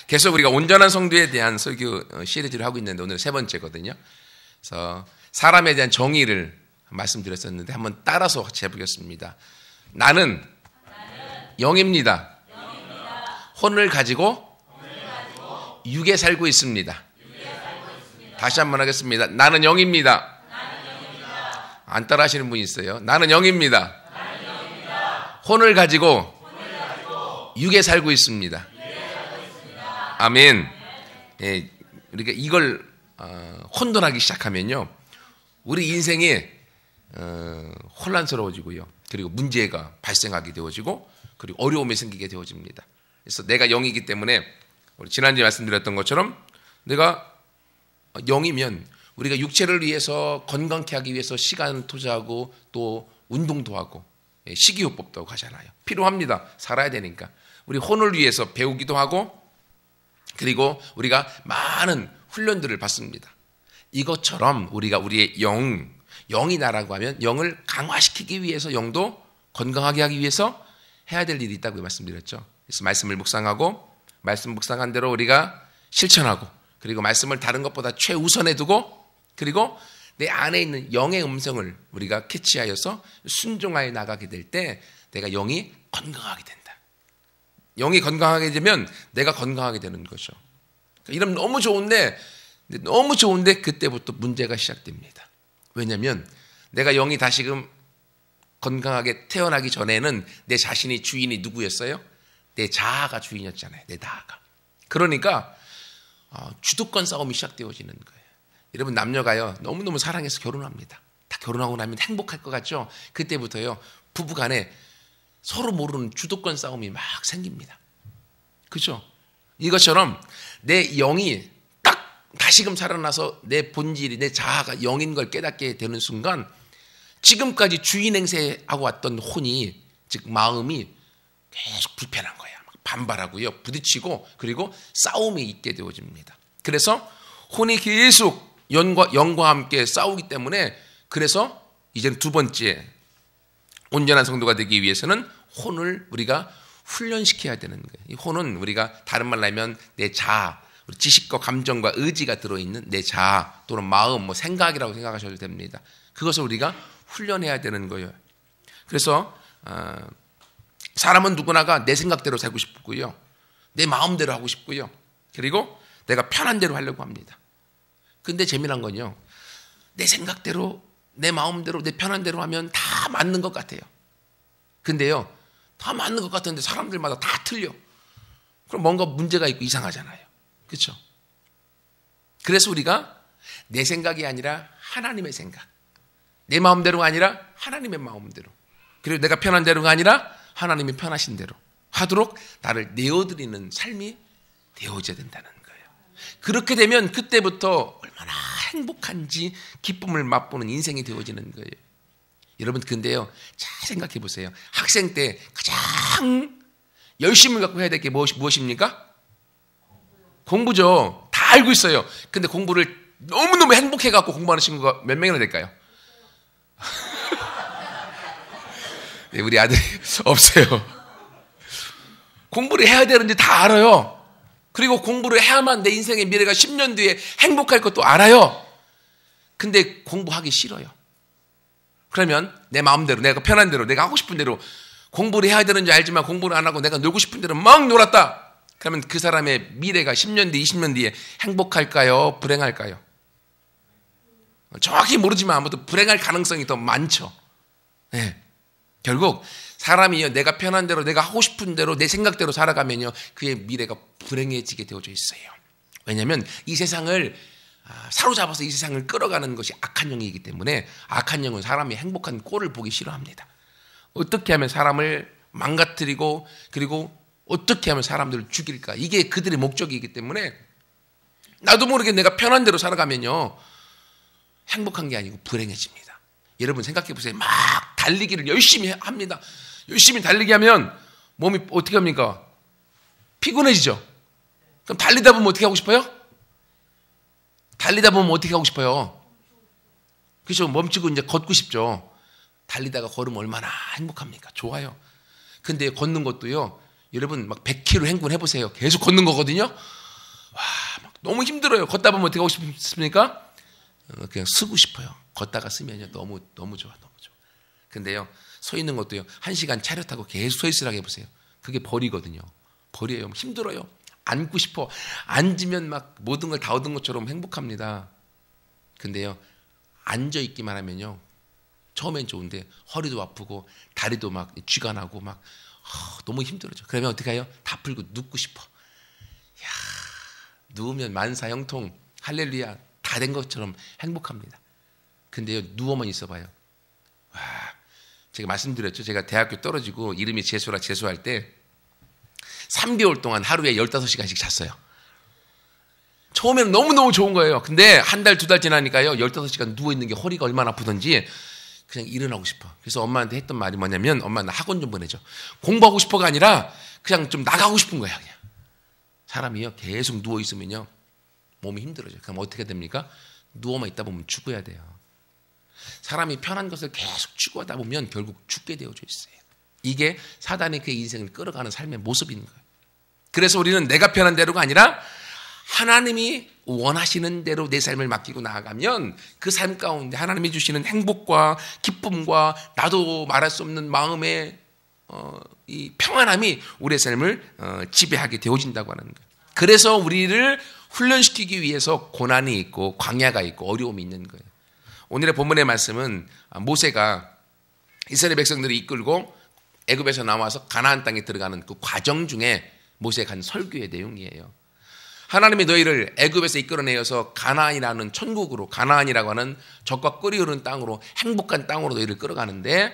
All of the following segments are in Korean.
계속 우리가 온전한 성도에 대한 설교 시리즈를 하고 있는데 오늘 세 번째거든요. 그래서 사람에 대한 정의를 말씀드렸었는데 한번 따라서 같이 해보겠습니다. 나는 영입니다. 혼을 가지고 육에 살고 있습니다. 다시 한번 하겠습니다. 나는 영입니다. 안 따라 하시는 분이 있어요. 나는 영입니다. 혼을 가지고 육에 살고 있습니다. 아멘. 예, 우리가 이걸 혼돈하기 시작하면요, 우리 인생이 혼란스러워지고요, 그리고 문제가 발생하게 되어지고, 그리고 어려움이 생기게 되어집니다. 그래서 내가 영이기 때문에 우리 지난주에 말씀드렸던 것처럼 내가 영이면 우리가 육체를 위해서 건강케 하기 위해서 시간 투자하고 또 운동도 하고 식이요법도 하고 하잖아요. 필요합니다. 살아야 되니까. 우리 혼을 위해서 배우기도 하고, 그리고 우리가 많은 훈련들을 받습니다. 이것처럼 우리가 우리의 영이 나라고 하면 영을 강화시키기 위해서, 영도 건강하게 하기 위해서 해야 될 일이 있다고 말씀드렸죠. 그래서 말씀을 묵상하고, 말씀 묵상한 대로 우리가 실천하고, 그리고 말씀을 다른 것보다 최우선에 두고, 그리고 내 안에 있는 영의 음성을 우리가 캐치하여서 순종하여 나가게 될 때 내가 영이 건강하게 된다. 영이 건강하게 되면 내가 건강하게 되는 거죠. 이러면 너무 좋은데 그때부터 문제가 시작됩니다. 왜냐하면 내가 영이 다시금 건강하게 태어나기 전에는 내 자신이 주인이 누구였어요? 내 자아가 주인이었잖아요. 내 자아가. 그러니까 주도권 싸움이 시작되어지는 거예요. 여러분, 남녀가요 너무너무 사랑해서 결혼합니다. 다 결혼하고 나면 행복할 것 같죠? 그때부터요 부부간에 서로 모르는 주도권 싸움이 막 생깁니다. 그죠? 이것처럼 내 영이 딱 다시금 살아나서 내 본질이, 내 자아가 영인 걸 깨닫게 되는 순간 지금까지 주인 행세하고 왔던 혼이, 즉 마음이 계속 불편한 거야. 반발하고요, 부딪히고, 그리고 싸움이 있게 되어집니다. 그래서 혼이 계속 영과 함께 싸우기 때문에, 그래서 이제는 두 번째, 온전한 성도가 되기 위해서는 혼을 우리가 훈련시켜야 되는 거예요. 이 혼은 우리가 다른 말로 하면 내 자아, 우리 지식과 감정과 의지가 들어있는 내 자아 또는 마음, 생각이라고 생각하셔도 됩니다. 그것을 우리가 훈련해야 되는 거예요. 그래서 사람은 누구나가 내 생각대로 살고 싶고요, 내 마음대로 하고 싶고요, 그리고 내가 편한 대로 하려고 합니다. 근데 재미난 건요, 내 생각대로, 내 마음대로, 내 편한 대로 하면 다 맞는 것 같아요. 근데요, 다 맞는 것 같은데 사람들마다 다 틀려. 그럼 뭔가 문제가 있고 이상하잖아요. 그렇죠? 그래서 우리가 내 생각이 아니라 하나님의 생각, 내 마음대로가 아니라 하나님의 마음대로, 그리고 내가 편한 대로가 아니라 하나님이 편하신 대로 하도록 나를 내어드리는 삶이 되어져야 된다는 거예요. 그렇게 되면 그때부터 얼마나 행복한지 기쁨을 맛보는 인생이 되어지는 거예요. 여러분, 근데요, 잘 생각해 보세요. 학생 때 가장 열심을 갖고 해야 될 게 무엇입니까? 공부죠. 다 알고 있어요. 근데 공부를 너무너무 행복해 갖고 공부하는 친구가 몇 명이나 될까요? 네, 우리 아들이 없어요. 공부를 해야 되는지 다 알아요. 그리고 공부를 해야만 내 인생의 미래가 10년 뒤에 행복할 것도 알아요. 근데 공부하기 싫어요. 그러면 내 마음대로, 내가 편한 대로, 내가 하고 싶은 대로 공부를 해야 되는지 알지만 공부를 안 하고 내가 놀고 싶은 대로 막 놀았다. 그러면 그 사람의 미래가 10년 뒤, 20년 뒤에 행복할까요? 불행할까요? 정확히 모르지만 아무튼 불행할 가능성이 더 많죠. 네. 결국 사람이요, 내가 편한 대로, 내가 하고 싶은 대로, 내 생각대로 살아가면요, 그의 미래가 불행해지게 되어져 있어요. 왜냐하면 이 세상을 사로잡아서 이 세상을 끌어가는 것이 악한 영이기 때문에, 악한 영은 사람이 행복한 꼴을 보기 싫어합니다. 어떻게 하면 사람을 망가뜨리고, 그리고 어떻게 하면 사람들을 죽일까, 이게 그들의 목적이기 때문에 나도 모르게 내가 편한 대로 살아가면요 행복한 게 아니고 불행해집니다. 여러분 생각해 보세요. 막 달리기를 열심히 합니다. 열심히 달리기 하면 몸이 어떻게 합니까? 피곤해지죠. 그럼 달리다 보면 어떻게 하고 싶어요? 달리다 보면 어떻게 하고 싶어요? 그렇죠. 멈추고 이제 걷고 싶죠. 달리다가 걸으면 얼마나 행복합니까? 좋아요. 근데 걷는 것도요, 여러분 막 100km 행군 해보세요. 계속 걷는 거거든요. 와, 막 너무 힘들어요. 걷다 보면 어떻게 하고 싶습니까? 그냥 쓰고 싶어요. 걷다가 쓰면요. 너무 좋아. 근데요, 서 있는 것도요, 1시간 차려 타고 계속 서 있으라고 해보세요. 그게 벌이거든요. 벌이에요. 힘들어요. 앉고 싶어. 앉으면 막 모든 걸 다 얻은 것처럼 행복합니다. 근데요, 앉아있기만 하면요, 처음엔 좋은데 허리도 아프고 다리도 막 쥐가 나고 막 너무 힘들어져. 그러면 어떻게 해요? 다 풀고 눕고 싶어. 야, 누우면 만사 형통, 할렐루야, 다 된 것처럼 행복합니다. 근데요, 누워만 있어봐요. 와, 제가 말씀드렸죠. 제가 대학교 떨어지고 이름이 재수라 재수할 때 3개월 동안 하루에 15시간씩 잤어요. 처음에는 너무너무 좋은 거예요. 근데 한 달, 2달 지나니까요, 15시간 누워있는 게 허리가 얼마나 아프던지 그냥 일어나고 싶어. 그래서 엄마한테 했던 말이 뭐냐면, 엄마 나 학원 좀 보내줘. 공부하고 싶어가 아니라 그냥 좀 나가고 싶은 거야. 그냥. 사람이요, 계속 누워있으면요, 몸이 힘들어져요. 그럼 어떻게 됩니까? 누워만 있다 보면 죽어야 돼요. 사람이 편한 것을 계속 추구하다 보면 결국 죽게 되어져 있어요. 이게 사단이 그의 인생을 끌어가는 삶의 모습인 거예요. 그래서 우리는 내가 편한 대로가 아니라 하나님이 원하시는 대로 내 삶을 맡기고 나아가면 그 삶 가운데 하나님이 주시는 행복과 기쁨과 나도 말할 수 없는 마음의 이 평안함이 우리의 삶을 지배하게 되어진다고 하는 거예요. 그래서 우리를 훈련시키기 위해서 고난이 있고 광야가 있고 어려움이 있는 거예요. 오늘의 본문의 말씀은 모세가 이스라엘 백성들을 이끌고 애굽에서 나와서 가나안 땅에 들어가는 그 과정 중에 모세가 한 설교의 내용이에요. 하나님이 너희를 애굽에서 이끌어내어서 가나안이라는 천국으로, 가나안이라고 하는 젖과 꿀이 흐르는 땅으로, 행복한 땅으로 너희를 끌어가는데,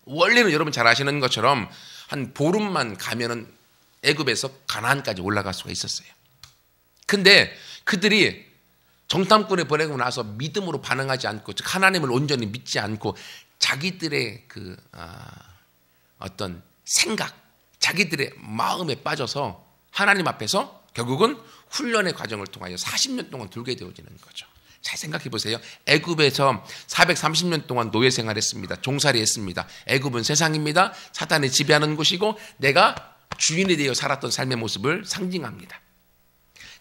원래는 여러분 잘 아시는 것처럼 한 보름만 가면은 애굽에서 가나안까지 올라갈 수가 있었어요. 근데 그들이 정탐꾼에 보내고 나서 믿음으로 반응하지 않고, 즉 하나님을 온전히 믿지 않고 자기들의 그 어떤 생각, 자기들의 마음에 빠져서 하나님 앞에서 결국은 훈련의 과정을 통하여 40년 동안 돌게 되어지는 거죠. 잘 생각해 보세요. 애굽에서 430년 동안 노예 생활했습니다. 종살이 했습니다. 애굽은 세상입니다. 사탄이 지배하는 곳이고 내가 주인이 되어 살았던 삶의 모습을 상징합니다.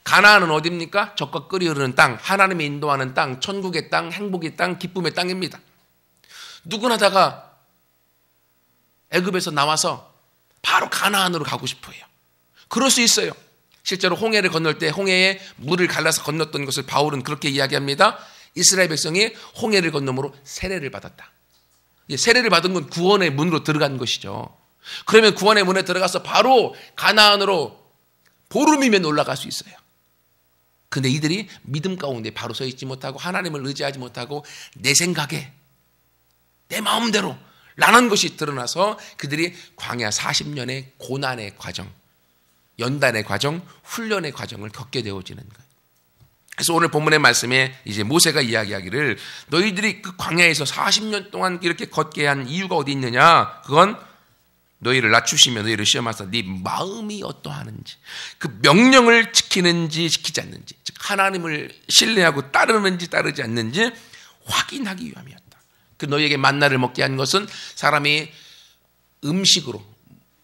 가나안은 어디입니까? 젖과 꿀이 흐르는 땅, 하나님이 인도하는 땅, 천국의 땅, 행복의 땅, 기쁨의 땅입니다. 누구나 다가 애굽에서 나와서 바로 가나안으로 가고 싶어요. 그럴 수 있어요. 실제로 홍해를 건널 때 홍해에 물을 갈라서 건넜던 것을 바울은 그렇게 이야기합니다. 이스라엘 백성이 홍해를 건너므로 세례를 받았다. 세례를 받은 건 구원의 문으로 들어간 것이죠. 그러면 구원의 문에 들어가서 바로 가나안으로 보름이면 올라갈 수 있어요. 근데 이들이 믿음 가운데 바로 서 있지 못하고 하나님을 의지하지 못하고 내 생각에 내 마음대로 라는 것이 드러나서 그들이 광야 40년의 고난의 과정, 연단의 과정, 훈련의 과정을 겪게 되어지는 거예요. 그래서 오늘 본문의 말씀에 이제 모세가 이야기하기를 너희들이 그 광야에서 40년 동안 이렇게 걷게 한 이유가 어디 있느냐? 그건 너희를 낮추시며 너희를 시험하사 네 마음이 어떠하는지, 그 명령을 지키는지 지키지 않는지, 즉 하나님을 신뢰하고 따르는지 따르지 않는지 확인하기 위함이었다. 그 너희에게 만나를 먹게 한 것은 사람이 음식으로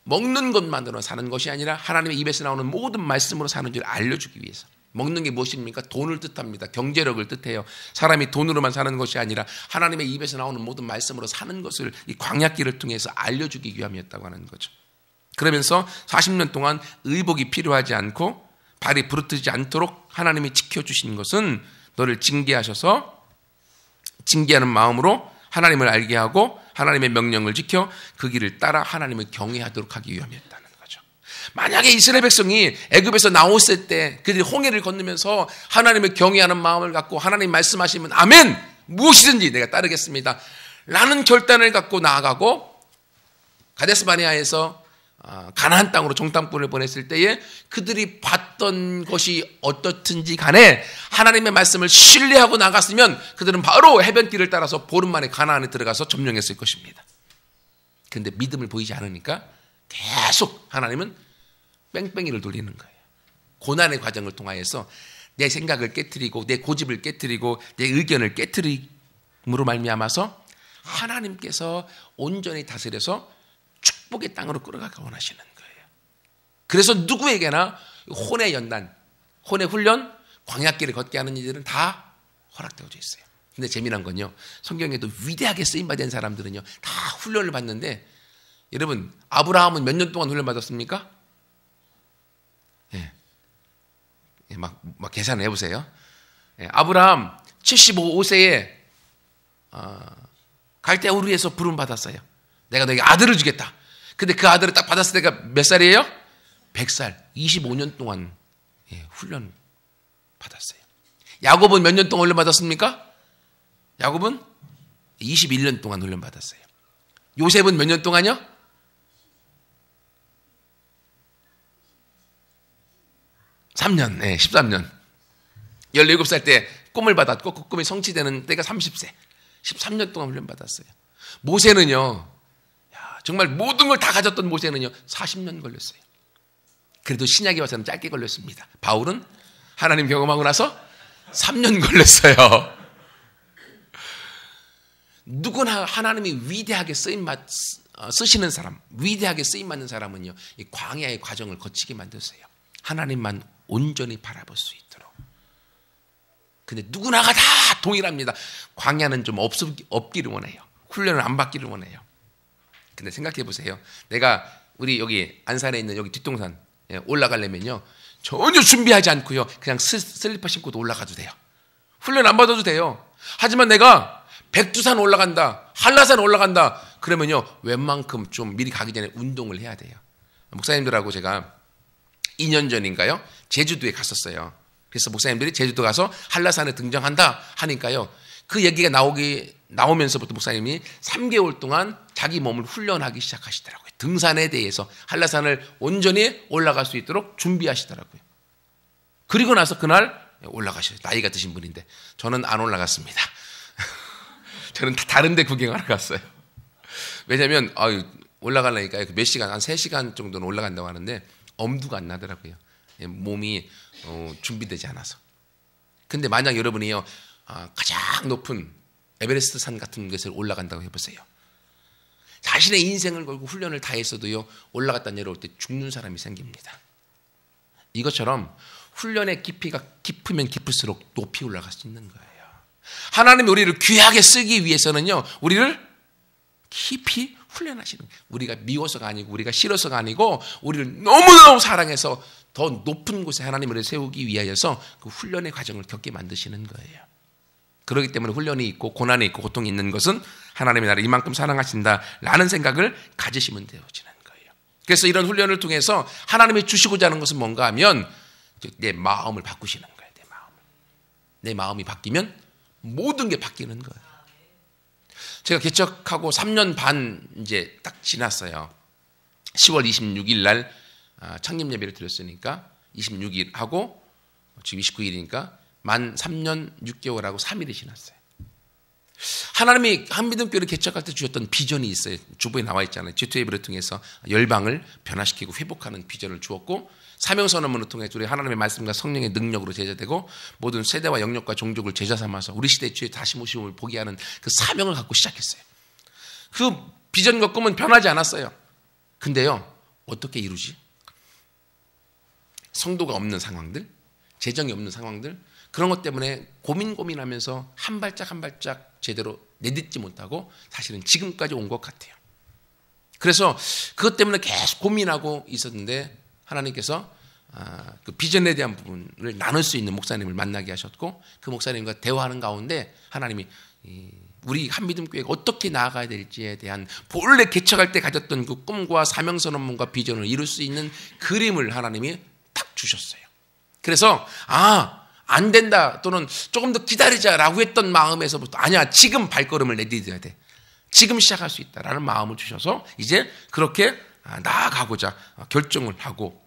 먹는 것만으로 사는 것이 아니라 하나님의 입에서 나오는 모든 말씀으로 사는 줄 알려주기 위해서. 먹는 게 무엇입니까? 돈을 뜻합니다. 경제력을 뜻해요. 사람이 돈으로만 사는 것이 아니라 하나님의 입에서 나오는 모든 말씀으로 사는 것을 이 광야길을 통해서 알려주기 위함이었다고 하는 거죠. 그러면서 40년 동안 의복이 필요하지 않고 발이 부르트지 않도록 하나님이 지켜주신 것은 너를 징계하셔서 징계하는 마음으로 하나님을 알게 하고 하나님의 명령을 지켜 그 길을 따라 하나님을 경외하도록 하기 위함이었다는 거죠. 만약에 이스라엘 백성이 애굽에서 나왔을 때 그들이 홍해를 건너면서 하나님을 경외하는 마음을 갖고 하나님 말씀하시면 아멘! 무엇이든지 내가 따르겠습니다 라는 결단을 갖고 나아가고 가데스 바네아에서 가나안 땅으로 정탐꾼을 보냈을 때에 그들이 봤던 것이 어떻든지 간에 하나님의 말씀을 신뢰하고 나갔으면 그들은 바로 해변길을 따라서 보름 만에 가나안에 들어가서 점령했을 것입니다. 그런데 믿음을 보이지 않으니까 계속 하나님은 뺑뺑이를 돌리는 거예요. 고난의 과정을 통하여서 내 생각을 깨트리고 내 고집을 깨트리고 내 의견을 깨트림으로 말미암아서 하나님께서 온전히 다스려서 축복의 땅으로 끌어가기 원하시는 거예요. 그래서 누구에게나 혼의 연단, 혼의 훈련, 광야길을 걷게 하는 이들은 다 허락되어져 있어요. 근데 재미난 건요, 성경에도 위대하게 쓰임받은 사람들은요 다 훈련을 받는데, 여러분 아브라함은 몇 년 동안 훈련 받았습니까? 막 계산을 해보세요. 아브라함 75세에 갈대아 우르에서 부름 받았어요. 내가 너에게 아들을 주겠다. 근데 그 아들을 딱 받았을 때가 몇 살이에요? 100살. 25년 동안 훈련 받았어요. 야곱은 몇 년 동안 훈련 받았습니까? 야곱은 21년 동안 훈련 받았어요. 요셉은 몇 년 동안요? 3년, 13년. 17살 때 꿈을 받았고 그 꿈이 성취되는 때가 30세. 13년 동안 훈련 받았어요. 모세는요, 정말 모든 걸 다 가졌던 모세는요 40년 걸렸어요. 그래도 신약에 와서는 짧게 걸렸습니다. 바울은 하나님 경험하고 나서 3년 걸렸어요. 누구나 하나님이 위대하게 쓰시는 사람, 위대하게 쓰임받는 사람은요 이 광야의 과정을 거치게 만드세요. 하나님만 온전히 바라볼 수 있도록. 근데 누구나가 다 동일합니다. 광야는 좀 없기를 원해요. 훈련을 안 받기를 원해요. 근데 생각해 보세요. 내가 우리 여기 안산에 있는 여기 뒷동산 올라가려면요 전혀 준비하지 않고요 그냥 슬리퍼 신고도 올라가도 돼요. 훈련 안 받아도 돼요. 하지만 내가 백두산 올라간다, 한라산 올라간다 그러면요 웬만큼 좀 미리 가기 전에 운동을 해야 돼요. 목사님들하고 제가 2년 전인가요 제주도에 갔었어요. 그래서 목사님들이 제주도 가서 한라산에 등장한다 하니까요 그 얘기가 나오면서부터 목사님이 3개월 동안 자기 몸을 훈련하기 시작하시더라고요. 등산에 대해서 한라산을 온전히 올라갈 수 있도록 준비하시더라고요. 그리고 나서 그날 올라가셔요. 나이가 드신 분인데 저는 안 올라갔습니다. 저는 다른 데 구경하러 갔어요. 왜냐하면 올라가려니까 몇 시간, 한 3시간 정도는 올라간다고 하는데 엄두가 안 나더라고요. 몸이 준비되지 않아서. 근데 만약 여러분이요 가장 높은 에베레스트 산 같은 것을 올라간다고 해보세요. 자신의 인생을 걸고 훈련을 다했어도요 올라갔다 내려올 때 죽는 사람이 생깁니다. 이것처럼 훈련의 깊이가 깊으면 깊을수록 높이 올라갈 수 있는 거예요. 하나님이 우리를 귀하게 쓰기 위해서는요 우리를 깊이 훈련하시는 거예요. 우리가 미워서가 아니고 우리가 싫어서가 아니고 우리를 너무너무 사랑해서 더 높은 곳에 하나님을 세우기 위하여서 그 훈련의 과정을 겪게 만드시는 거예요. 그렇기 때문에 훈련이 있고 고난이 있고 고통이 있는 것은 하나님이 나를 이만큼 사랑하신다라는 생각을 가지시면 되어지는 거예요. 그래서 이런 훈련을 통해서 하나님이 주시고자 하는 것은 뭔가 하면 내 마음을 바꾸시는 거예요. 내 마음이 바뀌면 모든 게 바뀌는 거예요. 제가 개척하고 3년 반 이제 딱 지났어요. 10월 26일 날 창립 예배를 드렸으니까 26일 하고 지금 29일이니까 만 3년 6개월하고 3일이 지났어요. 하나님이 한미등교회를 개척할 때 주셨던 비전이 있어요. 주보에 나와 있잖아요. G2A를 통해서 열방을 변화시키고 회복하는 비전을 주었고 사명선언문을 통해 우리 하나님의 말씀과 성령의 능력으로 제자되고 모든 세대와 영역과 종족을 제자 삼아서 우리 시대의 주의 다시 모심을 보게 하는 그 사명을 갖고 시작했어요. 그 비전과 꿈은 변하지 않았어요. 근데요 어떻게 이루지? 성도가 없는 상황들, 재정이 없는 상황들, 그런 것 때문에 고민하면서 한 발짝 한 발짝 제대로 내딛지 못하고 사실은 지금까지 온 것 같아요. 그래서 그것 때문에 계속 고민하고 있었는데 하나님께서 그 비전에 대한 부분을 나눌 수 있는 목사님을 만나게 하셨고 그 목사님과 대화하는 가운데 하나님이 우리 한미등교회가 어떻게 나아가야 될지에 대한 본래 개척할 때 가졌던 그 꿈과 사명선언문과 비전을 이룰 수 있는 그림을 하나님이 딱 주셨어요. 그래서 안 된다 또는 조금 더 기다리자라고 했던 마음에서부터 아니야 지금 발걸음을 내디뎌야 돼. 지금 시작할 수 있다라는 마음을 주셔서 이제 그렇게 나아가고자 결정을 하고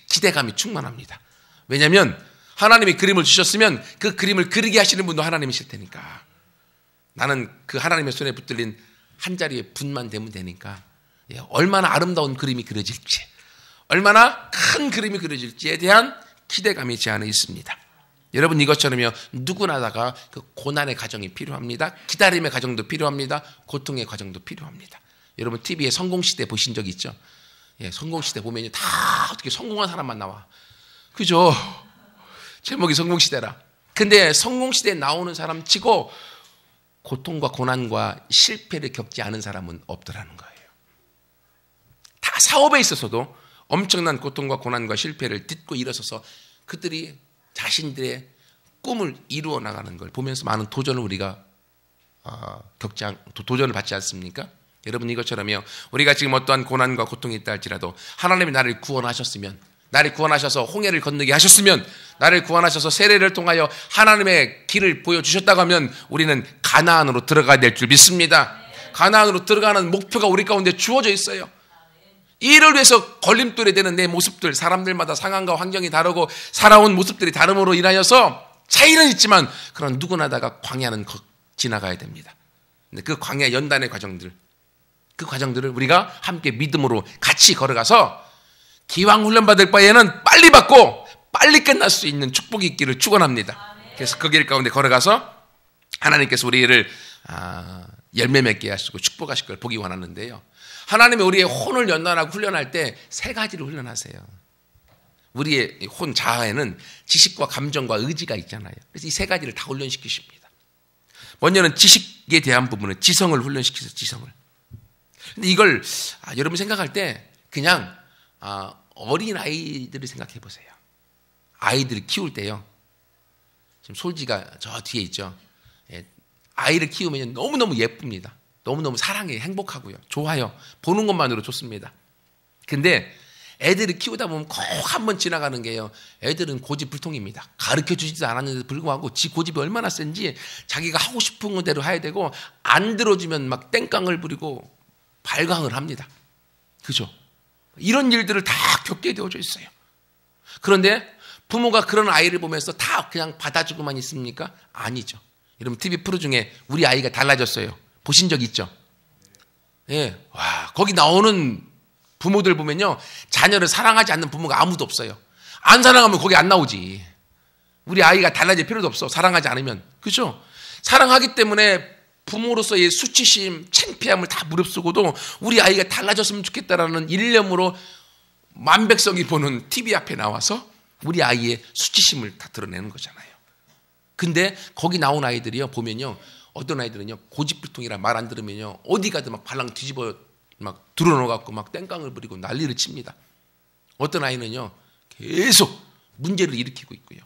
기대감이 충만합니다. 왜냐하면 하나님이 그림을 주셨으면 그 그림을 그리게 하시는 분도 하나님이실 테니까 나는 그 하나님의 손에 붙들린 한 자리의 분만 되면 되니까 얼마나 아름다운 그림이 그려질지 얼마나 큰 그림이 그려질지에 대한 기대감이 제 안에 있습니다. 여러분 이것처럼요 누구나다가 그 고난의 과정이 필요합니다. 기다림의 과정도 필요합니다. 고통의 과정도 필요합니다. 여러분 TV에 성공시대 보신 적 있죠? 예, 성공시대 보면요. 다 어떻게 성공한 사람만 나와. 그죠? 제목이 성공시대라. 근데 성공시대에 나오는 사람 치고 고통과 고난과 실패를 겪지 않은 사람은 없더라는 거예요. 다 사업에 있어서도 엄청난 고통과 고난과 실패를 딛고 일어서서 그들이 자신들의 꿈을 이루어 나가는 걸 보면서 많은 도전을 우리가 도전을 받지 않습니까? 여러분, 이것처럼요, 우리가 지금 어떠한 고난과 고통이 있다 할지라도 하나님이 나를 구원하셨으면, 나를 구원하셔서 홍해를 건너게 하셨으면, 나를 구원하셔서 세례를 통하여 하나님의 길을 보여주셨다고 하면 우리는 가나안으로 들어가야 될 줄 믿습니다. 가나안으로 들어가는 목표가 우리 가운데 주어져 있어요. 이를 위해서 걸림돌이 되는 내 모습들, 사람들마다 상황과 환경이 다르고 살아온 모습들이 다름으로 인하여서 차이는 있지만 그런 누구나 다가 광야는 지나가야 됩니다. 근데 그 광야 연단의 과정들, 그 과정들을 우리가 함께 믿음으로 같이 걸어가서 기왕 훈련받을 바에는 빨리 받고 빨리 끝날 수 있는 축복이 있기를 축원합니다. 그래서 그 길 가운데 걸어가서 하나님께서 우리를 열매 맺게 하시고 축복하실 걸 보기 원하는데요. 하나님이 우리의 혼을 연단하고 훈련할 때 세 가지를 훈련하세요. 우리의 혼 자아에는 지식과 감정과 의지가 있잖아요. 그래서 이 세 가지를 다 훈련시키십니다. 먼저는 지식에 대한 부분은 지성을 훈련시키세요. 지성을. 근데 이걸 여러분 생각할 때 그냥 어린 아이들을 생각해 보세요. 아이들을 키울 때요. 지금 솔지가 저 뒤에 있죠. 예, 아이를 키우면 너무너무 예쁩니다. 너무너무 사랑해요. 행복하고요. 좋아요. 보는 것만으로 좋습니다. 근데 애들을 키우다 보면 꼭 한 번 지나가는 게요. 애들은 고집불통입니다. 가르쳐 주지도 않았는데도 불구하고 지 고집이 얼마나 센지 자기가 하고 싶은 대로 해야 되고 안 들어주면 막 땡깡을 부리고 발광을 합니다. 그죠? 이런 일들을 다 겪게 되어져 있어요. 그런데 부모가 그런 아이를 보면서 다 그냥 받아주고만 있습니까? 아니죠. 여러분 TV 프로 중에 우리 아이가 달라졌어요. 보신 적 있죠? 예. 와, 거기 나오는 부모들 보면요. 자녀를 사랑하지 않는 부모가 아무도 없어요. 안 사랑하면 거기 안 나오지. 우리 아이가 달라질 필요도 없어. 사랑하지 않으면. 그죠? 사랑하기 때문에 부모로서의 수치심, 창피함을 다 무릅쓰고도 우리 아이가 달라졌으면 좋겠다라는 일념으로 만백성이 보는 TV 앞에 나와서 우리 아이의 수치심을 다 드러내는 거잖아요. 근데 거기 나온 아이들이요. 보면요. 어떤 아이들은요. 고집불통이라 말 안 들으면요. 어디 가든 막 발랑 뒤집어 막 드러넣어갖고 막 땡깡을 부리고 난리를 칩니다. 어떤 아이는요. 계속 문제를 일으키고 있고요.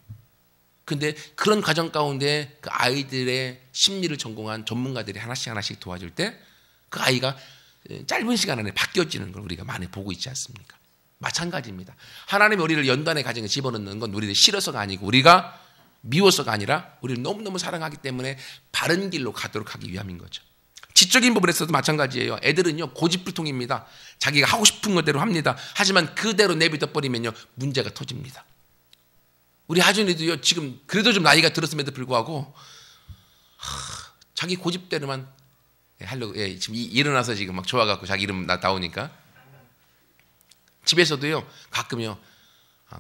근데 그런 과정 가운데 그 아이들의 심리를 전공한 전문가들이 하나씩 도와줄 때 그 아이가 짧은 시간 안에 바뀌어지는 걸 우리가 많이 보고 있지 않습니까? 마찬가지입니다. 하나님이 우리를 연단의 가정에 집어넣는 건 우리를 싫어서가 아니고 우리가 미워서가 아니라 우리를 너무너무 사랑하기 때문에 바른 길로 가도록 하기 위함인 거죠. 지적인 부분에서도 마찬가지예요. 애들은요 고집불통입니다. 자기가 하고 싶은 것대로 합니다. 하지만 그대로 내비둬 버리면요 문제가 터집니다. 우리 하준이도요 지금 그래도 좀 나이가 들었음에도 불구하고 자기 고집대로만 하려고 지금 일어나서 지금 막 좋아갖고 자기 이름 나오니까 집에서도요 가끔요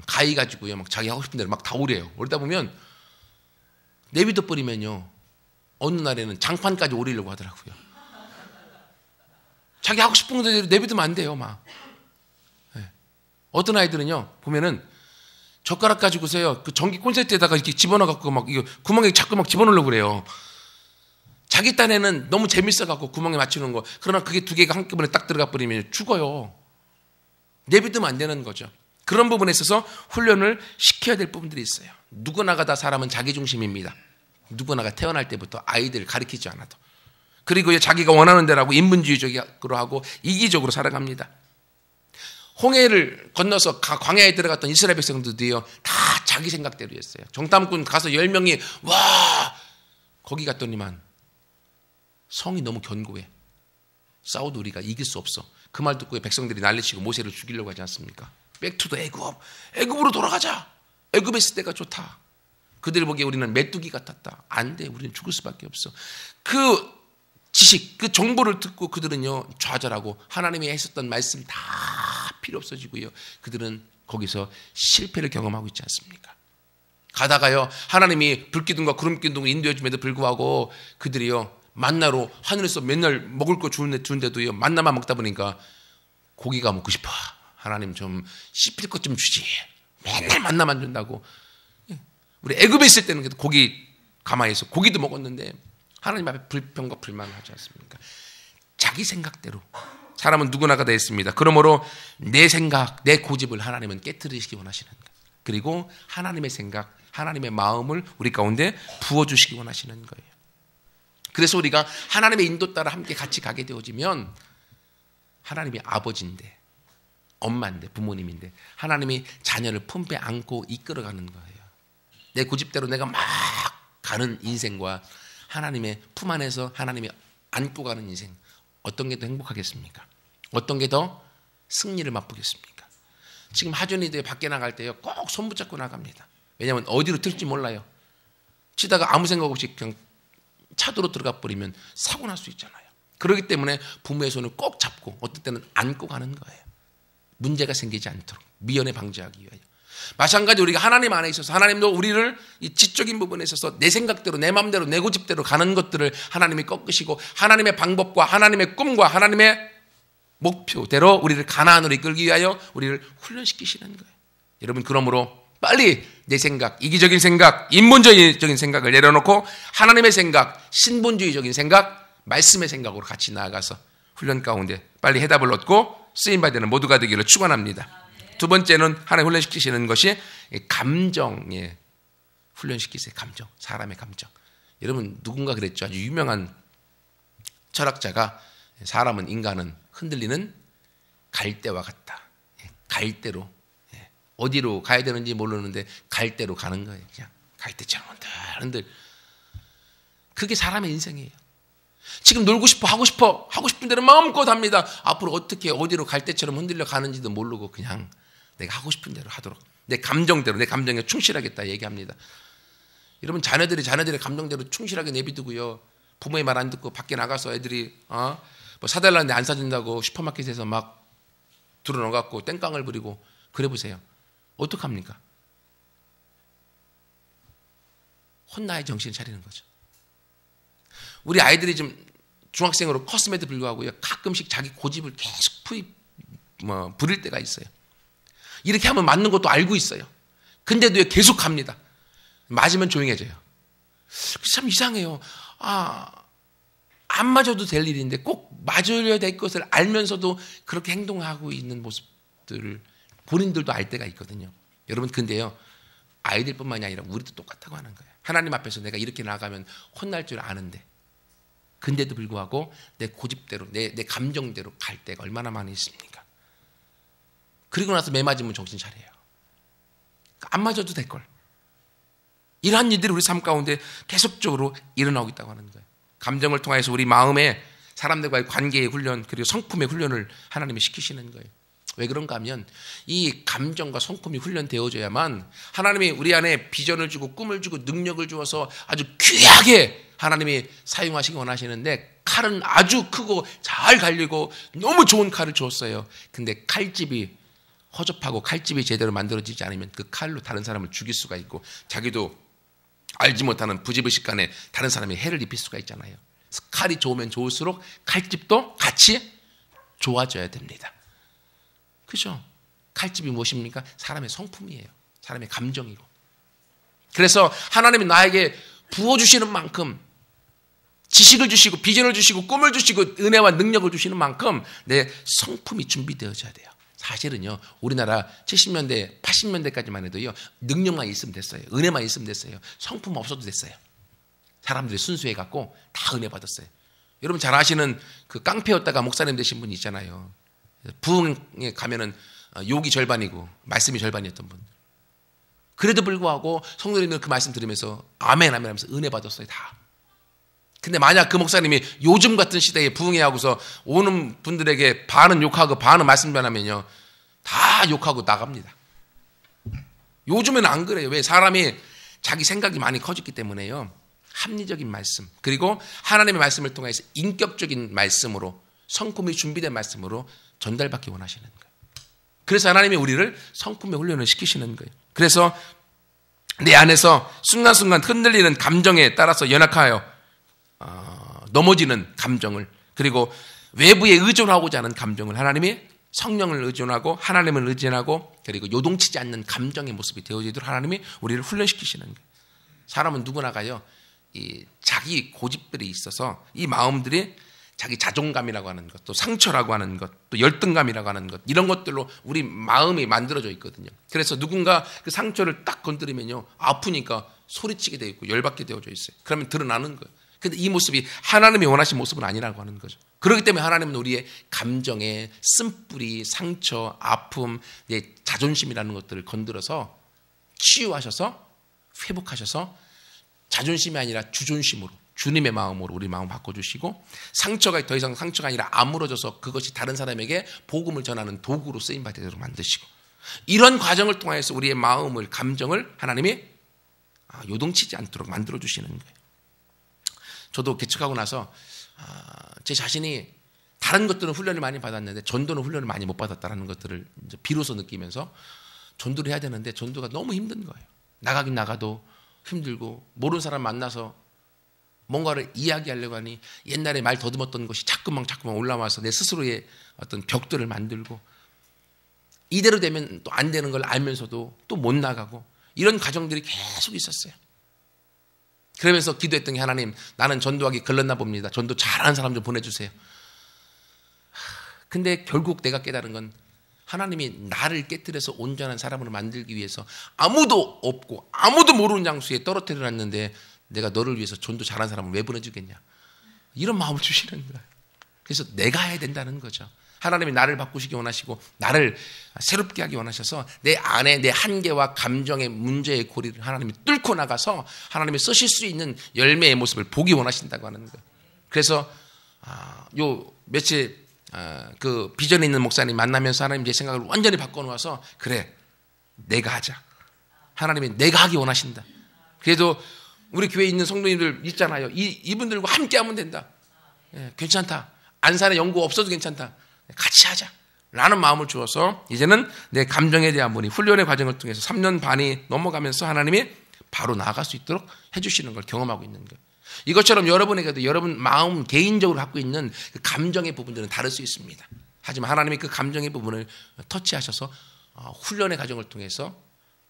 가위 가지고요 막 자기 하고 싶은 대로 막 다 오래요. 오르다 보면 내비둬 버리면요 어느 날에는 장판까지 오리려고 하더라고요. 자기 하고 싶은 대로 내비두면 안 돼요. 막 어떤 아이들은요 보면은 젓가락 가지고서요 그 전기 콘센트에다가 이렇게 집어넣어갖고 막 이거 구멍에 자꾸 막 집어넣으려고 그래요. 자기 딴에는 너무 재밌어갖고 구멍에 맞추는 거. 그러나 그게 두 개가 한꺼번에 딱 들어가 버리면 죽어요. 내비두면 안 되는 거죠. 그런 부분에 있어서 훈련을 시켜야 될 부분들이 있어요. 누구나가 다 사람은 자기중심입니다. 누구나가 태어날 때부터 아이들을 가르치지 않아도. 그리고 자기가 원하는 대로 하고 인본주의적으로 하고 이기적으로 살아갑니다. 홍해를 건너서 광야에 들어갔던 이스라엘 백성들도요 다 자기 생각대로 했어요. 정탐꾼 가서 10명이 와 거기 갔더니만 성이 너무 견고해. 싸워도 우리가 이길 수 없어. 그 말 듣고 백성들이 난리치고 모세를 죽이려고 하지 않습니까? 백투더 애굽. 애굽으로 돌아가자. 애굽에 있을 때가 좋다. 그들 보기에 우리는 메뚜기 같았다. 안 돼. 우리는 죽을 수밖에 없어. 그 지식, 그 정보를 듣고 그들은요 좌절하고 하나님이 했었던 말씀 다 필요 없어지고요. 그들은 거기서 실패를 경험하고 있지 않습니까? 가다가요 하나님이 불기둥과 구름기둥을 인도해 줌에도 불구하고 그들이요 만나로 하늘에서 맨날 먹을 거 주는데도요 만나만 먹다 보니까 고기가 먹고 싶어. 하나님 좀 씹힐 것 좀 주지. 맨날 만나만 준다고. 우리 애굽에 있을 때는 고기 가만히 있어 고기도 먹었는데 하나님 앞에 불평과 불만하지 않습니까? 자기 생각대로 사람은 누구나가 다 있습니다. 그러므로 내 생각, 내 고집을 하나님은 깨트리시기 원하시는 거예요. 그리고 하나님의 생각, 하나님의 마음을 우리 가운데 부어주시기 원하시는 거예요. 그래서 우리가 하나님의 인도 따라 함께 같이 가게 되어지면 하나님이 아버지인데, 엄마인데, 부모님인데 하나님이 자녀를 품에 안고 이끌어가는 거예요. 내 고집대로 내가 막 가는 인생과 하나님의 품 안에서 하나님이 안고 가는 인생, 어떤 게 더 행복하겠습니까? 어떤 게 더 승리를 맛보겠습니까? 지금 하준이들 밖에 나갈 때요 꼭 손 붙잡고 나갑니다. 왜냐하면 어디로 튈지 몰라요. 치다가 아무 생각 없이 그냥 차도로 들어가 버리면 사고 날 수 있잖아요. 그렇기 때문에 부모의 손을 꼭 잡고 어떤 때는 안고 가는 거예요. 문제가 생기지 않도록 미연에 방지하기 위하여. 마찬가지로 우리가 하나님 안에 있어서 하나님도 우리를 이 지적인 부분에 있어서 내 생각대로 내 마음대로 내 고집대로 가는 것들을 하나님이 꺾으시고 하나님의 방법과 하나님의 꿈과 하나님의 목표대로 우리를 가나안으로 이끌기 위하여 우리를 훈련시키시는 거예요. 여러분 그러므로 빨리 내 생각, 이기적인 생각, 인본주의적인 생각을 내려놓고 하나님의 생각, 신본주의적인 생각, 말씀의 생각으로 같이 나아가서 훈련 가운데 빨리 해답을 얻고 쓰임받는 모두가 되기를 축원합니다. 두 번째는 하나님 훈련시키시는 것이 감정에 훈련시키세요. 감정, 사람의 감정. 여러분 누군가 그랬죠. 아주 유명한 철학자가 사람은 인간은 흔들리는 갈대와 같다. 갈대로 어디로 가야 되는지 모르는데 갈대로 가는 거예요. 그냥 갈대처럼 흔들. 그게 사람의 인생이에요. 지금 놀고 싶어 하고 싶은 대로 마음껏 합니다. 앞으로 어떻게 어디로 갈대처럼 흔들려 가는지도 모르고 그냥 내가 하고 싶은 대로 하도록 내 감정대로 내 감정에 충실하겠다 얘기합니다. 여러분 자녀들의 감정대로 충실하게 내비두고요. 부모의 말 안 듣고 밖에 나가서 애들이 뭐 사달라는데 안 사준다고 슈퍼마켓에서 막 들어넣어갖고 땡깡을 부리고 그래 보세요. 어떡합니까? 혼나야 정신을 차리는 거죠. 우리 아이들이 좀 중학생으로 컸음에도 불구하고요. 가끔씩 자기 고집을 계속 부릴 때가 있어요. 이렇게 하면 맞는 것도 알고 있어요. 근데도 계속 합니다. 맞으면 조용해져요. 참 이상해요. 안 맞아도 될 일인데 꼭 맞으려 될 것을 알면서도 그렇게 행동하고 있는 모습들을 본인들도 알 때가 있거든요. 여러분 근데요. 아이들뿐만이 아니라 우리도 똑같다고 하는 거예요. 하나님 앞에서 내가 이렇게 나가면 혼날 줄 아는데 근데도 불구하고 내 고집대로 내 감정대로 갈 때가 얼마나 많이 있습니까? 그리고 나서 매 맞으면 정신 차려요. 안 맞아도 될걸. 이러한 일들이 우리 삶 가운데 계속적으로 일어나고 있다고 하는 거예요. 감정을 통해서 우리 마음에 사람들과의 관계의 훈련 그리고 성품의 훈련을 하나님이 시키시는 거예요. 왜 그런가 하면 이 감정과 성품이 훈련되어져야만 하나님이 우리 안에 비전을 주고 꿈을 주고 능력을 주어서 아주 귀하게 하나님이 사용하시기 원하시는데 칼은 아주 크고 잘 갈리고 너무 좋은 칼을 주었어요. 근데 칼집이 허접하고 칼집이 제대로 만들어지지 않으면 그 칼로 다른 사람을 죽일 수가 있고 자기도 알지 못하는 부지불식간에 다른 사람이 해를 입힐 수가 있잖아요. 칼이 좋으면 좋을수록 칼집도 같이 좋아져야 됩니다. 그죠? 칼집이 무엇입니까? 사람의 성품이에요. 사람의 감정이고. 그래서 하나님이 나에게 부어주시는 만큼 지식을 주시고 비전을 주시고 꿈을 주시고 은혜와 능력을 주시는 만큼 내 성품이 준비되어져야 돼요. 사실은요. 우리나라 70년대 80년대까지만 해도요. 능력만 있으면 됐어요. 은혜만 있으면 됐어요. 성품 없어도 됐어요. 사람들이 순수해갖고 다 은혜 받았어요. 여러분 잘 아시는 그 깡패였다가 목사님 되신 분 있잖아요. 부흥에 가면은 욕이 절반이고 말씀이 절반이었던 분. 그래도 불구하고 성도님들 그 말씀 들으면서 아멘 아멘 하면서 은혜 받았어요. 다. 근데 만약 그 목사님이 요즘 같은 시대에 부흥회 하고서 오는 분들에게 반은 욕하고 반은 말씀 전하면요. 다 욕하고 나갑니다. 요즘에는 안 그래요. 왜? 사람이 자기 생각이 많이 커졌기 때문에요. 합리적인 말씀 그리고 하나님의 말씀을 통해서 인격적인 말씀으로 성품이 준비된 말씀으로 전달받기 원하시는 거예요. 그래서 하나님이 우리를 성품의 훈련을 시키시는 거예요. 그래서 내 안에서 순간순간 흔들리는 감정에 따라서 연약하여 넘어지는 감정을 그리고 외부에 의존하고자 하는 감정을 하나님이 성령을 의존하고 하나님을 의존하고 그리고 요동치지 않는 감정의 모습이 되어지도록 하나님이 우리를 훈련시키시는 거예요. 사람은 누구나가요, 이 자기 고집들이 있어서 이 마음들이 자기 자존감이라고 하는 것, 또 상처라고 하는 것, 또 열등감이라고 하는 것, 이런 것들로 우리 마음이 만들어져 있거든요. 그래서 누군가 그 상처를 딱 건드리면요, 아프니까 소리치게 되어 있고 열받게 되어져 있어요. 그러면 드러나는 거예요. 근데 이 모습이 하나님이 원하신 모습은 아니라고 하는 거죠. 그렇기 때문에 하나님은 우리의 감정에 쓴뿌리, 상처, 아픔, 내 자존심이라는 것들을 건드려서 치유하셔서 회복하셔서 자존심이 아니라 주존심으로, 주님의 마음으로 우리 마음 바꿔주시고, 상처가 더 이상 상처가 아니라 아물어져서 그것이 다른 사람에게 복음을 전하는 도구로 쓰임받도록 만드시고, 이런 과정을 통해서 우리의 마음을, 감정을 하나님이 요동치지 않도록 만들어주시는 거예요. 저도 개척하고 나서 제 자신이 다른 것들은 훈련을 많이 받았는데 전도는 훈련을 많이 못 받았다는 것들을 이제 비로소 느끼면서 전도를 해야 되는데 전도가 너무 힘든 거예요. 나가긴 나가도 힘들고, 모르는 사람 만나서 뭔가를 이야기하려고 하니 옛날에 말 더듬었던 것이 자꾸만 올라와서 내 스스로의 어떤 벽들을 만들고, 이대로 되면 또 안 되는 걸 알면서도 또 못 나가고, 이런 과정들이 계속 있었어요. 그러면서 기도했던 게, 하나님, 나는 전도하기 걸렸나 봅니다. 전도 잘하는 사람 좀 보내주세요. 근데 결국 내가 깨달은 건, 하나님이 나를 깨뜨려서 온전한 사람으로 만들기 위해서 아무도 없고 아무도 모르는 장소에 떨어뜨려 놨는데 내가 너를 위해서 전도 잘하는 사람을 왜 보내주겠냐, 이런 마음을 주시는 거예요. 그래서 내가 해야 된다는 거죠. 하나님이 나를 바꾸시기 원하시고 나를 새롭게 하기 원하셔서 내 안에 내 한계와 감정의 문제의 고리를 하나님이 뚫고 나가서 하나님이 쓰실 수 있는 열매의 모습을 보기 원하신다고 하는 거예요. 그래서 요 며칠 그 비전에 있는 목사님 만나면서 하나님 제 생각을 완전히 바꿔놓아서, 그래, 내가 하자. 하나님이 내가 하기 원하신다. 그래도 우리 교회에 있는 성도님들 있잖아요. 이분들과 함께 하면 된다. 예, 괜찮다. 안산에 연구 없어도 괜찮다. 같이 하자 라는 마음을 주어서 이제는 내 감정에 대한 분이 훈련의 과정을 통해서 3년 반이 넘어가면서 하나님이 바로 나아갈 수 있도록 해주시는 걸 경험하고 있는 거예요. 이것처럼 여러분에게도 여러분 마음 개인적으로 갖고 있는 그 감정의 부분들은 다를 수 있습니다. 하지만 하나님이 그 감정의 부분을 터치하셔서 훈련의 과정을 통해서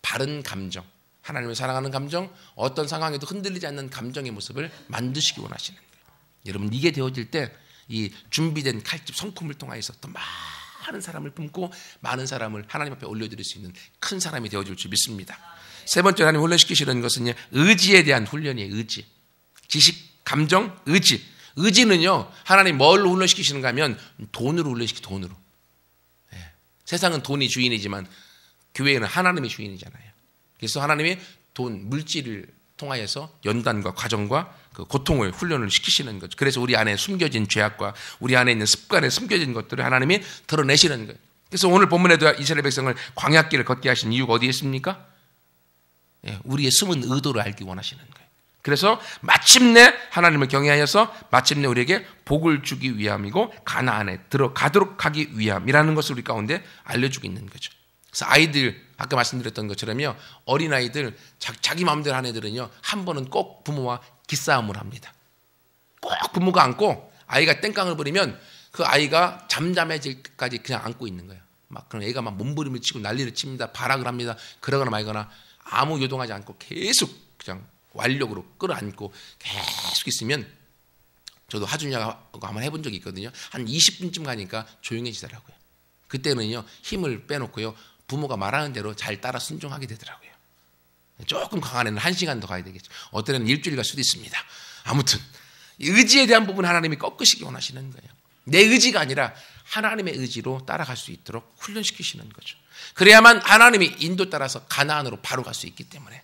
바른 감정, 하나님을 사랑하는 감정, 어떤 상황에도 흔들리지 않는 감정의 모습을 만드시기 원하시는 거예요. 여러분, 이게 되어질 때 이 준비된 칼집 성품을 통하여서 또 많은 사람을 품고 많은 사람을 하나님 앞에 올려드릴 수 있는 큰 사람이 되어줄 줄 믿습니다. 세 번째 하나님 훈련시키시는 것은 의지에 대한 훈련이에요. 의지. 지식, 감정, 의지. 의지는요, 하나님 뭘로 훈련시키시는가 하면 돈으로 훈련시키죠. 돈으로. 네. 세상은 돈이 주인이지만 교회는 하나님이 주인이잖아요. 그래서 하나님이 돈, 물질을 통하여서 연단과 과정과 그 고통을 훈련을 시키시는 거죠. 그래서 우리 안에 숨겨진 죄악과 우리 안에 있는 습관에 숨겨진 것들을 하나님이 드러내시는 거예요. 그래서 오늘 본문에도 이스라엘 백성을 광야길을 걷게 하신 이유가 어디에 있습니까? 예, 우리의 숨은 의도를 알기 원하시는 거예요. 그래서 마침내 하나님을 경외하여서 마침내 우리에게 복을 주기 위함이고 가나안에 들어가도록 하기 위함이라는 것을 우리 가운데 알려주고 있는 거죠. 그래서 아이들, 아까 말씀드렸던 것처럼요, 어린아이들, 자기 마음대로 하는 애들은요, 한 번은 꼭 부모와 기싸움을 합니다. 꼭 부모가 안고 아이가 땡깡을 부리면 그 아이가 잠잠해질 때까지 그냥 안고 있는 거예요. 막 그럼 애가 막 몸부림을 치고 난리를 칩니다. 발악을 합니다. 그러거나 말거나 아무 요동하지 않고 계속 그냥 완력으로 끌어안고 계속 있으면, 저도 하준이하고 한번 해본 적이 있거든요. 한 20분쯤 가니까 조용해지더라고요. 그때는요, 힘을 빼놓고요, 부모가 말하는 대로 잘 따라 순종하게 되더라고요. 조금 강한 애는 1시간 더 가야 되겠죠. 어떤 애는 일주일 갈 수도 있습니다. 아무튼 의지에 대한 부분 하나님이 꺾으시기 원하시는 거예요. 내 의지가 아니라 하나님의 의지로 따라갈 수 있도록 훈련시키시는 거죠. 그래야만 하나님이 인도 따라서 가나안으로 바로 갈 수 있기 때문에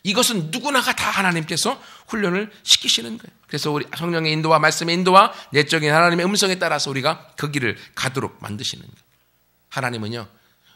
이것은 누구나가 다 하나님께서 훈련을 시키시는 거예요. 그래서 우리 성령의 인도와 말씀의 인도와 내적인 하나님의 음성에 따라서 우리가 그 길을 가도록 만드시는 거예요. 하나님은요,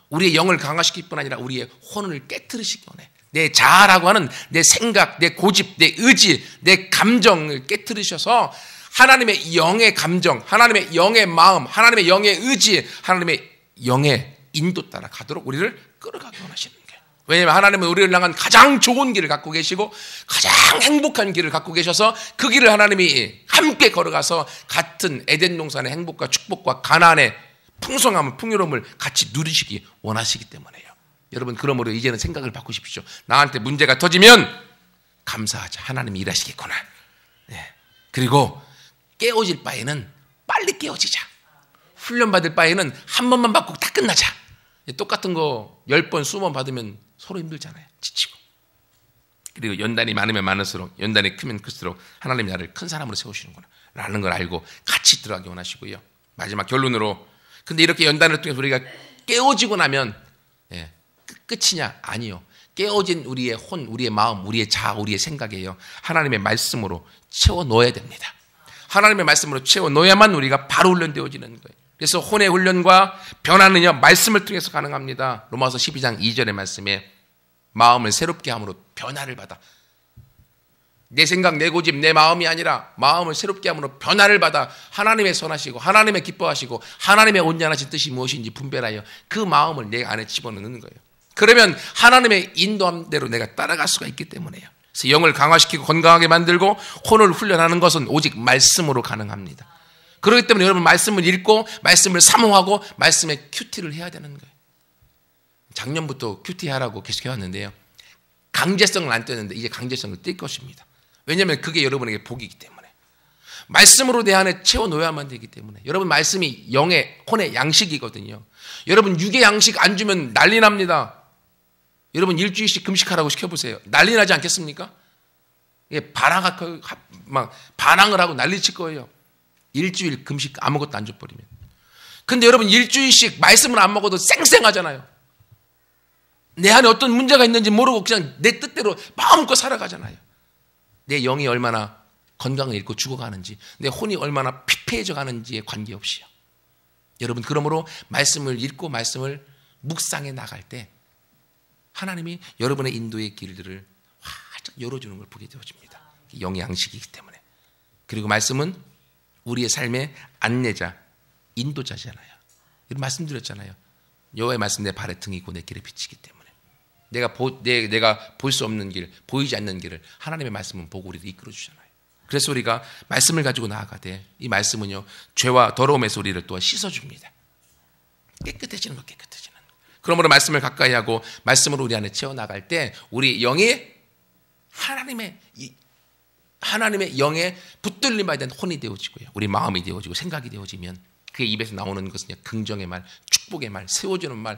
우리의 영을 강화시킬 뿐 아니라 우리의 혼을 깨트리시기 원해. 내 자아라고 하는 내 생각, 내 고집, 내 의지, 내 감정을 깨트리셔서 하나님의 영의 감정, 하나님의 영의 마음, 하나님의 영의 의지, 하나님의 영의 인도 따라 가도록 우리를 끌어가기 원하시는 거예요. 왜냐하면 하나님은 우리를 향한 가장 좋은 길을 갖고 계시고 가장 행복한 길을 갖고 계셔서 그 길을 하나님이 함께 걸어가서 같은 에덴 동산의 행복과 축복과 가나안의 풍성함, 풍요로움을 같이 누리시기 원하시기 때문에요. 여러분, 그러므로 이제는 생각을 바꾸십시오. 나한테 문제가 터지면 감사하자. 하나님이 일하시겠구나. 네. 그리고 깨어질 바에는 빨리 깨어지자. 훈련받을 바에는 한 번만 받고 다 끝나자. 똑같은 거 10번, 20번 받으면 서로 힘들잖아요. 지치고. 그리고 연단이 많으면 많을수록, 연단이 크면 클수록 하나님이 나를 큰 사람으로 세우시는구나 라는 걸 알고 같이 들어가기 원하시고요. 마지막 결론으로, 근데 이렇게 연단을 통해서 우리가 깨어지고 나면 끝이냐? 아니요. 깨어진 우리의 혼, 우리의 마음, 우리의 자아, 우리의 생각이에요. 하나님의 말씀으로 채워 넣어야 됩니다. 하나님의 말씀으로 채워 넣어야만 우리가 바로 훈련되어지는 거예요. 그래서 혼의 훈련과 변화는요, 말씀을 통해서 가능합니다. 로마서 12장 2절의 말씀에 마음을 새롭게 함으로 변화를 받아. 내 생각, 내 고집, 내 마음이 아니라 마음을 새롭게 함으로 변화를 받아 하나님의 선하시고 하나님의 기뻐하시고 하나님의 온전하신 뜻이 무엇인지 분별하여 그 마음을 내 안에 집어넣는 거예요. 그러면 하나님의 인도함대로 내가 따라갈 수가 있기 때문에요. 그래서 영을 강화시키고 건강하게 만들고 혼을 훈련하는 것은 오직 말씀으로 가능합니다. 그렇기 때문에 여러분, 말씀을 읽고 말씀을 사모하고 말씀에 큐티를 해야 되는 거예요. 작년부터 큐티 하라고 계속 해왔는데요, 강제성을 안 떼는데 이제 강제성을 뗄 것입니다. 왜냐하면 그게 여러분에게 복이기 때문에. 말씀으로 내 안에 채워놓아야만 되기 때문에. 여러분, 말씀이 영의, 혼의 양식이거든요. 여러분, 육의 양식 안 주면 난리 납니다. 여러분, 일주일씩 금식하라고 시켜보세요. 난리 나지 않겠습니까? 반항을 하고 난리 칠 거예요. 일주일 금식 아무것도 안 줘버리면. 근데 여러분, 일주일씩 말씀을 안 먹어도 쌩쌩하잖아요. 내 안에 어떤 문제가 있는지 모르고 그냥 내 뜻대로 마음껏 살아가잖아요. 내 영이 얼마나 건강을 잃고 죽어가는지, 내 혼이 얼마나 피폐해져 가는지에 관계없이요. 여러분, 그러므로 말씀을 읽고 말씀을 묵상해 나갈 때 하나님이 여러분의 인도의 길들을 활짝 열어주는 걸 보게 되어집니다. 영의 양식이기 때문에. 그리고 말씀은 우리의 삶의 안내자, 인도자잖아요. 말씀드렸잖아요. 여호와의 말씀 내 발의 등이고 내 길에 비치기 때문에. 내가 볼 수 없는 길, 보이지 않는 길을 하나님의 말씀은 보고 우리를 이끌어 주잖아요. 그래서 우리가 말씀을 가지고 나아가되, 이 말씀은요, 죄와 더러움에서 우리를 또 씻어줍니다. 깨끗해지는 것, 깨끗해지는 것. 그러므로 말씀을 가까이 하고 말씀으로 우리 안에 채워나갈 때 우리 영이 하나님의 영에 붙들림에 대한 혼이 되어지고요, 우리 마음이 되어지고 생각이 되어지면 그의 입에서 나오는 것은 긍정의 말, 축복의 말, 세워주는 말,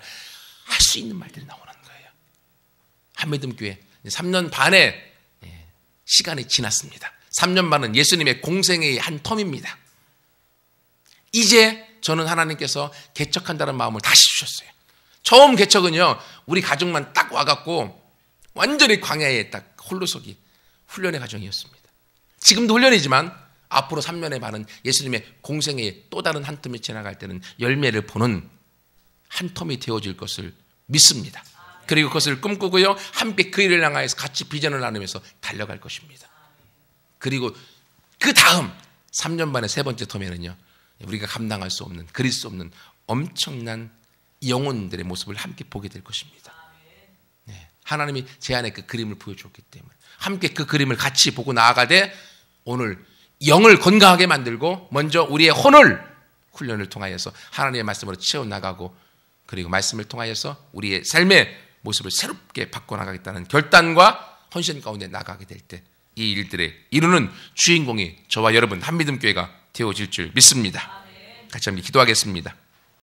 할 수 있는 말들이 나오는 거예요. 한미듬교회 3년 반의 시간이 지났습니다. 3년 반은 예수님의 공생의 한 텀입니다. 이제 저는 하나님께서 개척한다는 마음을 다시 주셨어요. 처음 개척은요, 우리 가족만 딱 와갖고 완전히 광야에 딱 홀로 서기 훈련의 과정이었습니다. 지금도 훈련이지만 앞으로 3년의 반은 예수님의 공생의 또 다른 한 텀이 지나갈 때는 열매를 보는 한 텀이 되어질 것을 믿습니다. 그리고 그것을 꿈꾸고요, 함께 그 일을 향하여서 같이 비전을 나누면서 달려갈 것입니다. 그리고 그 다음 3년 반의 세 번째 텀에는요, 우리가 감당할 수 없는, 그릴 수 없는 엄청난 영혼들의 모습을 함께 보게 될 것입니다. 네, 하나님이 제 안에 그 그림을 보여주었기 때문에 함께 그 그림을 같이 보고 나아가되, 오늘 영을 건강하게 만들고 먼저 우리의 혼을 훈련을 통하여서 하나님의 말씀으로 채워나가고, 그리고 말씀을 통하여서 우리의 삶의 모습을 새롭게 바꿔나가겠다는 결단과 헌신 가운데 나가게 될 때 이 일들의 이루는 주인공이 저와 여러분 한미듬교회가 되어질 줄 믿습니다. 같이 함께 기도하겠습니다.